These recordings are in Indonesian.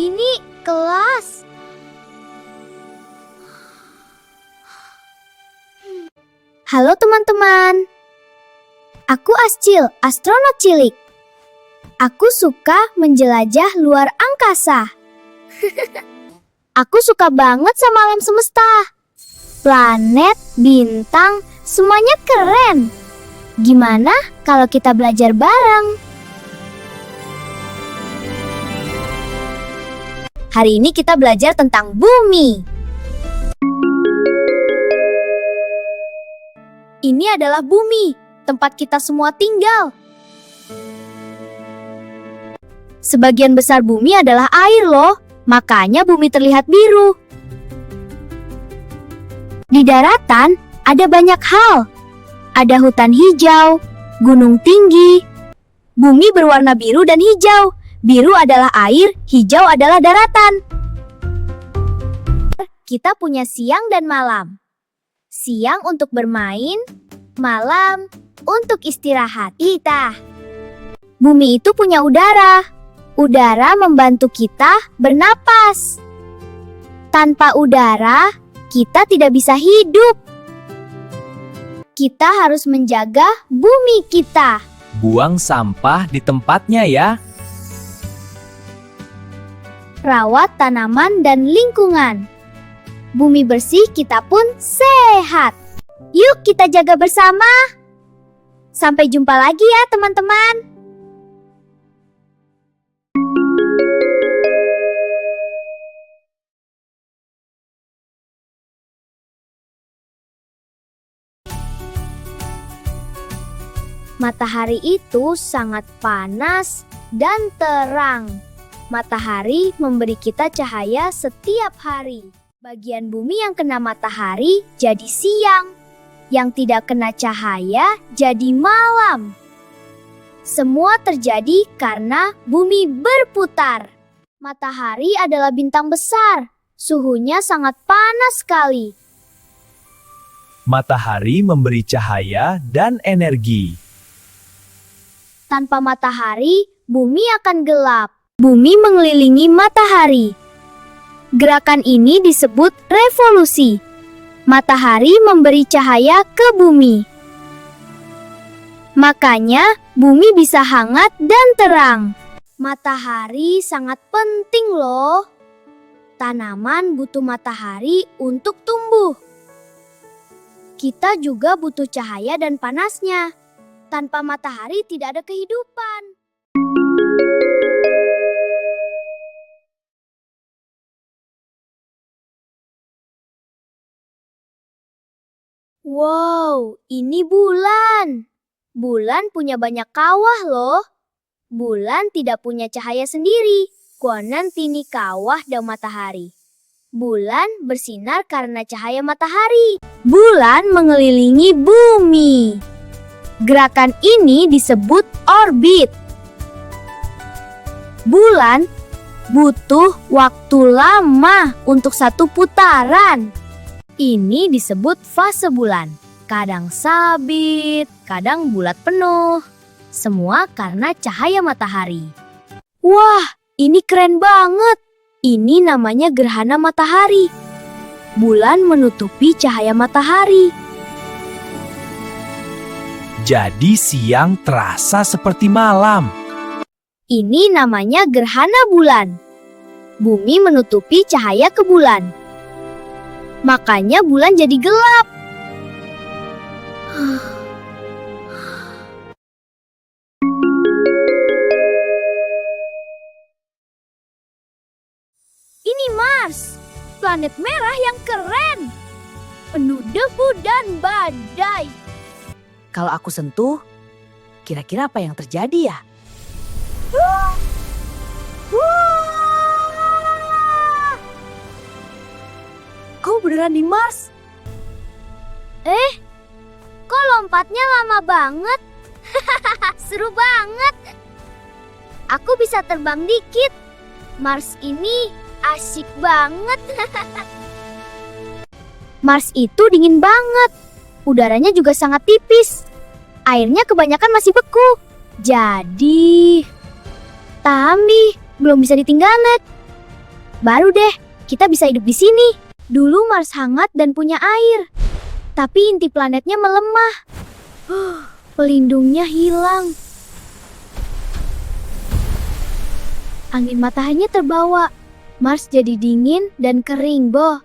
ini kelas. Halo teman-teman. Aku Ascil, astronot cilik. Aku suka menjelajah luar angkasa. Aku suka banget sama alam semesta. Planet, bintang, semuanya keren. Gimana kalau kita belajar bareng? Hari ini kita belajar tentang bumi. Ini adalah bumi, tempat kita semua tinggal. Sebagian besar bumi adalah air loh, makanya bumi terlihat biru. Di daratan ada banyak hal. Ada hutan hijau, gunung tinggi. Bumi berwarna biru dan hijau. Biru adalah air, hijau adalah daratan. Kita punya siang dan malam. Siang untuk bermain, malam untuk istirahat. Bumi itu punya udara. Udara membantu kita bernapas. Tanpa udara, kita tidak bisa hidup. Kita harus menjaga bumi kita. Buang sampah di tempatnya ya. Rawat tanaman dan lingkungan. Bumi bersih, kita pun sehat. Yuk kita jaga bersama. Sampai jumpa lagi ya teman-teman. Matahari itu sangat panas dan terang. Matahari memberi kita cahaya setiap hari. Bagian bumi yang kena matahari jadi siang. Yang tidak kena cahaya jadi malam. Semua terjadi karena bumi berputar. Matahari adalah bintang besar. Suhunya sangat panas sekali. Matahari memberi cahaya dan energi. Tanpa matahari, bumi akan gelap. Bumi mengelilingi matahari. Gerakan ini disebut revolusi. Matahari memberi cahaya ke bumi. Makanya, bumi bisa hangat dan terang. Matahari sangat penting loh. Tanaman butuh matahari untuk tumbuh. Kita juga butuh cahaya dan panasnya. Tanpa matahari tidak ada kehidupan. Wow, ini bulan. Bulan punya banyak kawah loh. Bulan tidak punya cahaya sendiri. Kuonan tini kawah daw matahari. Bulan bersinar karena cahaya matahari. Bulan mengelilingi bumi. Gerakan ini disebut orbit. Bulan butuh waktu lama untuk satu putaran. Ini disebut fase bulan. Kadang sabit, kadang bulat penuh. Semua karena cahaya matahari. Wah, ini keren banget. Ini namanya gerhana matahari. Bulan menutupi cahaya matahari. Jadi siang terasa seperti malam. Ini namanya gerhana bulan. Bumi menutupi cahaya ke bulan. Makanya bulan jadi gelap. Ini Mars, planet merah yang keren. Penuh debu dan badai. Kalau aku sentuh, kira-kira apa yang terjadi ya? Kau beneran di Mars? Kok lompatnya lama banget? Seru banget. Aku bisa terbang dikit. Mars ini asik banget. Mars itu dingin banget. Udaranya juga sangat tipis. Airnya kebanyakan masih beku. Jadi, Tami belum bisa ditinggal, Net. baru deh kita bisa hidup di sini. Dulu Mars hangat dan punya air, tapi inti planetnya melemah. Pelindungnya hilang. Angin mataharinya terbawa. Mars jadi dingin dan kering, Bo.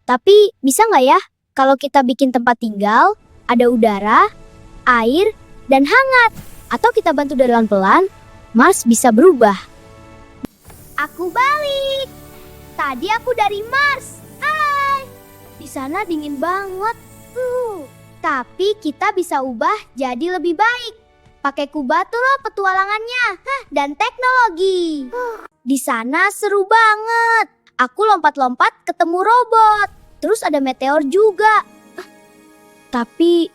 Tapi bisa nggak ya kalau kita bikin tempat tinggal, ada udara, air, dan hangat? Atau kita bantu pelan-pelan, Mars bisa berubah. Aku balik. Tadi aku dari Mars. Hai. Di sana dingin banget. Tapi kita bisa ubah jadi lebih baik. Pakai kubatur loh petualangannya. Dan teknologi. Di sana seru banget. Aku lompat-lompat ketemu robot. Terus ada meteor juga. Tapi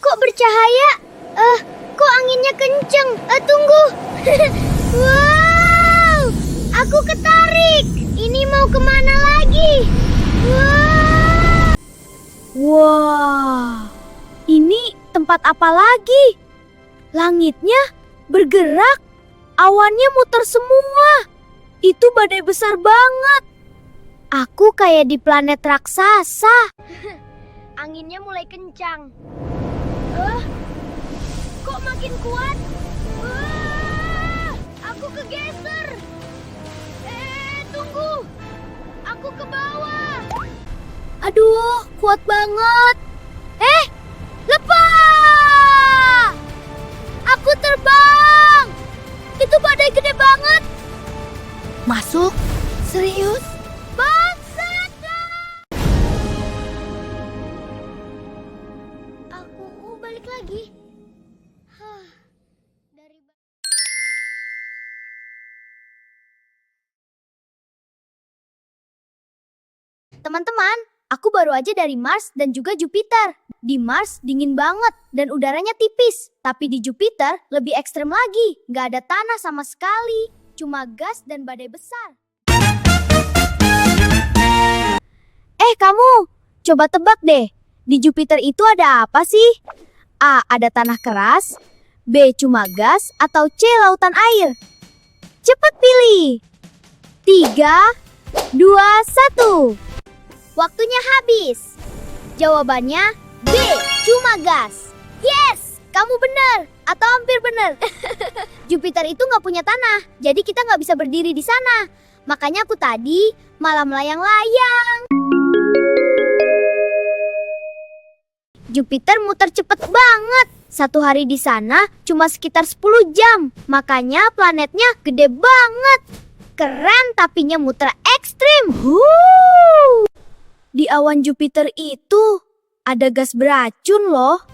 kok bercahaya? Kok anginnya kenceng? Tunggu. Wow, aku ketarik. Ini mau kemana lagi? Wow, ini tempat apa lagi? Langitnya bergerak, awannya muter semua. Itu badai besar banget. Aku kayak di planet raksasa. Anginnya mulai kencang. Kok makin kuat? Aku kegeser. Tunggu. Aku ke bawah. Aduh, kuat banget. Lepas! Aku terbang. Itu badai gede banget. Masuk? Serius? Bangsat! Aku balik lagi. Teman-teman, aku baru aja dari Mars dan juga Jupiter. Di Mars dingin banget dan udaranya tipis. Tapi di Jupiter lebih ekstrem lagi. Nggak ada tanah sama sekali. Cuma gas dan badai besar. Kamu, coba tebak deh. Di Jupiter itu ada apa sih? A. Ada tanah keras. B. Cuma gas. Atau C. Lautan air. Cepat pilih. 3, 2, 1. Waktunya habis. Jawabannya B. Cuma gas. Yes, kamu benar. Atau hampir benar. Jupiter itu nggak punya tanah. Jadi kita nggak bisa berdiri di sana. Makanya aku tadi malah melayang-layang. Jupiter muter cepet banget. Satu hari di sana cuma sekitar 10 jam. Makanya planetnya gede banget. Keren tapinya muter ekstrim. Di awan Jupiter itu ada gas beracun loh.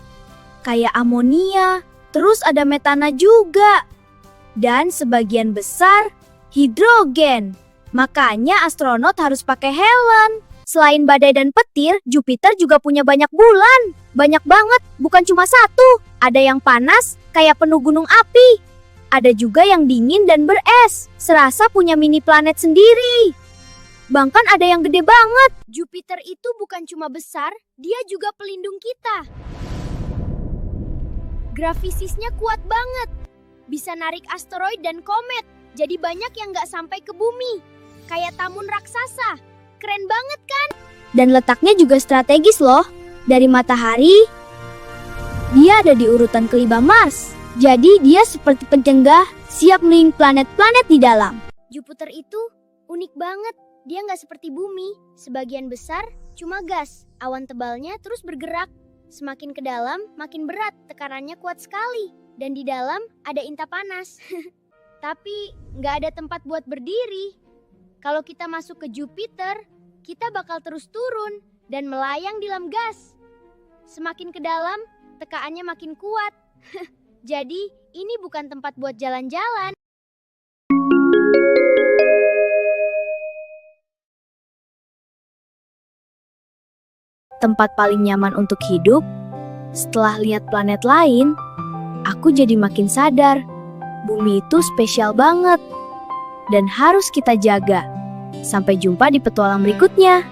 Kayak amonia. Terus ada metana juga. Dan sebagian besar hidrogen. Makanya astronot harus pakai helm. Selain badai dan petir, Jupiter juga punya banyak bulan. Banyak banget, bukan cuma satu. Ada yang panas, kayak penuh gunung api. Ada juga yang dingin dan beres. Serasa punya mini planet sendiri. Bahkan ada yang gede banget. Jupiter itu bukan cuma besar, dia juga pelindung kita. Gravitasinya kuat banget. Bisa narik asteroid dan komet. Jadi banyak yang nggak sampai ke bumi. Kayak Tamun raksasa. Keren banget kan? Dan letaknya juga strategis loh. Dari matahari, dia ada di urutan kelima Mars. Jadi dia seperti pencenggah, siap melindungi planet-planet di dalam. Jupiter itu unik banget. Dia nggak seperti bumi. Sebagian besar cuma gas. Awan tebalnya terus bergerak. Semakin ke dalam, makin berat. Tekanannya kuat sekali. Dan di dalam ada intap panas. Tapi nggak ada tempat buat berdiri. Kalau kita masuk ke Jupiter, kita bakal terus turun dan melayang di dalam gas. Semakin ke dalam, tekaannya makin kuat. Jadi, ini bukan tempat buat jalan-jalan. Tempat paling nyaman untuk hidup. Setelah lihat planet lain, aku jadi makin sadar, bumi itu spesial banget dan harus kita jaga. Sampai jumpa di petualang berikutnya.